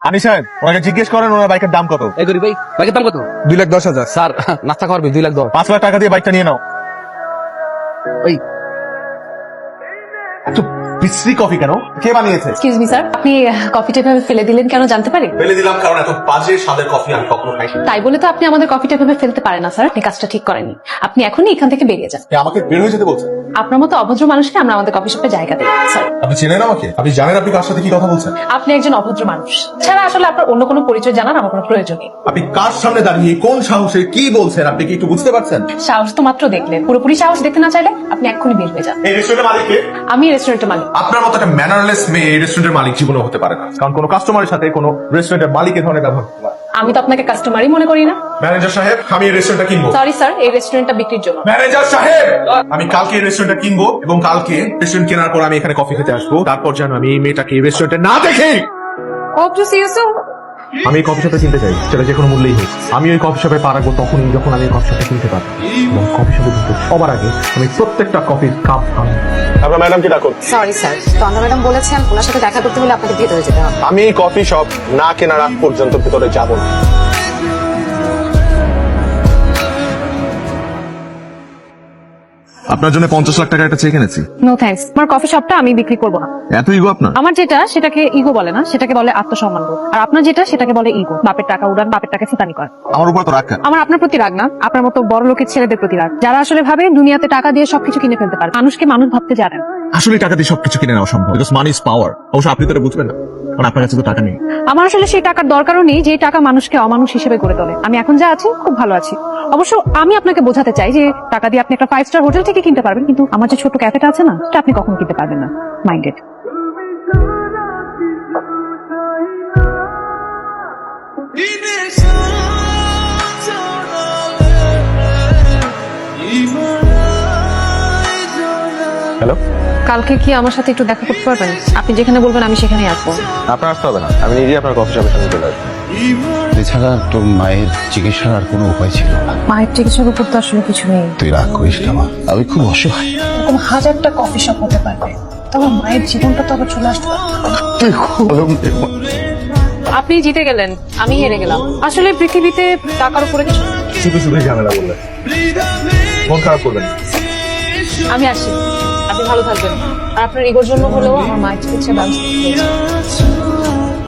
আনি সাহেব ওনাকে জিজ্ঞেস করেন ওনার বাইকের দাম কত। এই করি ভাই, বাইকের দাম কত? 2,10,000। স্যার নাস্তা খাওয়ার 2,10,000। 5 লাখ টাকা দিয়ে বাইকটা নিয়ে নাও। ওই এত বিশ্রী কফি কেন? কে বানিয়েছে? এক্সকিউজ মি স্যার, আপনি কফিটা এভাবে ফেলে দিলেন কেন জানতে পারি? ফেলে দিলাম কারণ এত বাজে স্বাদের কফি আমি কখনো খাইনি। তাই বলে তো আপনি আমাদের কফিটা এভাবে ফেলতে পারেন না স্যার, আপনি কাজটা ঠিক করেননি। আপনি এখনই এখান থেকে বেরিয়ে যান। আমাকে বের হয়ে যেতে বলছেন? আপনার মতো অভদ্র মানুষকে আমরা আমাদের কফি শপে জায়গা দিই স্যার। আপনি চেনেন আমাকে? আপনি জানেন আপনি কার সাথে কি কথা বলছেন? আপনি একজন অভদ্র মানুষ ছাড়া আসলে আপনার অন্য কোনো পরিচয় জানার আমার কোনো প্রয়োজন নেই। আপনি কার সামনে দাঁড়িয়ে কোন সাহসে কি বলছেন আপনি কি একটু বুঝতে পারছেন? সাহস তো মাত্র দেখলেন, পুরোপুরি সাহস দেখতে না চাইলে আপনি এক্ষুনি বের হয়ে যান। এই রেস্টুরেন্টের মালিক কে? আমি রেস্টুরেন্টের মালিক। আপনার মতো একটা ম্যানারলেস মেয়ে এই রেস্টুরেন্টের মালিক জীবনে হতে পারে না, কারণ কোনো কাস্টমারের সাথে কোনো রেস্টুরেন্টের মালিক এই ধরনের ব্যবহার করতে পারে। আমি তো আপনাকে কাস্টমারই মনে করি না। ম্যানেজার সাহেব আমি এই রেস্টুরেন্টটা কিনবো। সরি স্যার, এই রেস্টুরেন্টটা বিক্রির জন্য। ম্যানেজার সাহেব আমি কালকে এই রেস্টুরেন্টটা কিনবো এবং কালকে রেস্টুরেন্ট কেনার পর আমি এখানে কফি খেতে আসবো। তারপর যেন আমি এই মেয়েটাকে এই রেস্টুরেন্টে না দেখি। Hope to see you soon. আমি এই কফি শপে কিনতে চাই, সেটা যে কোনো মূল্যেই হোক। আমি ওই কফি শপে পা রাখবো তখনই যখন আমি কফি শপে কিনতে পারবো। এবং কফি শপে কিন্তু সবার আগে আমি প্রত্যেকটা কফির কাপ আনবো। আপনার ম্যাডাম কি ডাকুন? সরি স্যার, তন্দ্রা ম্যাডাম বলেছেন ওনার সাথে দেখা করতে হলে আপনাকে ভেতরে যেতে হবে। আমি এই কফি শপ না কেনার আগ পর্যন্ত ভিতরে যাব না। আপনার জন্য 50 লাখ টাকা একটা চেক এনেছি। নো থ্যাঙ্কস, আমার কফি শপটা আমি বিক্রি করবো না। এত ইগো আপনার? আমার যেটা সেটাকে ইগো বলে না, সেটাকে বলে আত্মসম্মান বোধ। আর আপনার যেটা সেটাকে বলে ইগো। বাপের টাকা উড়ান, বাপের টাকা ফুটানি কর। আমার উপর তো রাগ কেন? আমার আপনার প্রতি রাগ না, আপনার মতো বড় লোকের ছেলেদের প্রতি রাগ, যারা আসলে ভাবে দুনিয়াতে টাকা দিয়ে সবকিছু কিনে ফেলতে পারে। মানুষকে মানুষ ভাবতে জানেন। আসলে টাকা দিয়ে সবকিছু কিনে নেওয়া সম্ভব, বিকজ মানি ইজ পাওয়ার। অবশ্য আপনি তো এটা বুঝবেন না, কারণ আপনার কাছে তো টাকা নেই। আমার আসলে সেই টাকার দরকারও নেই যে টাকা মানুষকে অমানুষ হিসেবে গড়ে তোলে। আমি এখন যা আছি খুব ভালো আছি। অবশ্য আমি আপনাকে বোঝাতে চাই যে টাকা দিয়ে আপনি একটা 5 স্টার হোটেল থেকে কিনতে পারবেন, কিন্তু আমার যে ছোট ক্যাফেটা আছে না, সেটা আপনি কখনো কিনতে পারবেন না। মাইন্ডেড। হ্যালো, কালকে কি আমার সাথে একটু দেখা করতে পারবেন? আপনি যেখানে বলবেন আমি সেখানেই আসবো। আপনার আসতে হবে না, আমি নিজেই আপনার কফি শপের সামনে চলে আসবো। এছাড়া তোর মায়ের চিকিৎসার আর কোনো উপায় ছিল না। মায়ের চিকিৎসার উপর তো আসলে কিছু নেই। তুই রাগ করিস না মা, আমি খুব অসহায়। এরকম হাজারটা কফি শপ হতে পারবে, তবে মায়ের জীবনটা তো আবার চলে আসতে পারবে। তুই খুব আপনি জিতে গেলেন, আমি হেরে গেলাম। আসলে পৃথিবীতে টাকার উপরে কিছু। শুধু শুধু ঝামেলা বললেন, মন খারাপ করবেন না। আমি আসি, আপনি ভালো থাকবেন। আর আপনার ইগোর জন্য হলেও আমার মায়ের চিকিৎসা ব্যবস্থা হয়েছে।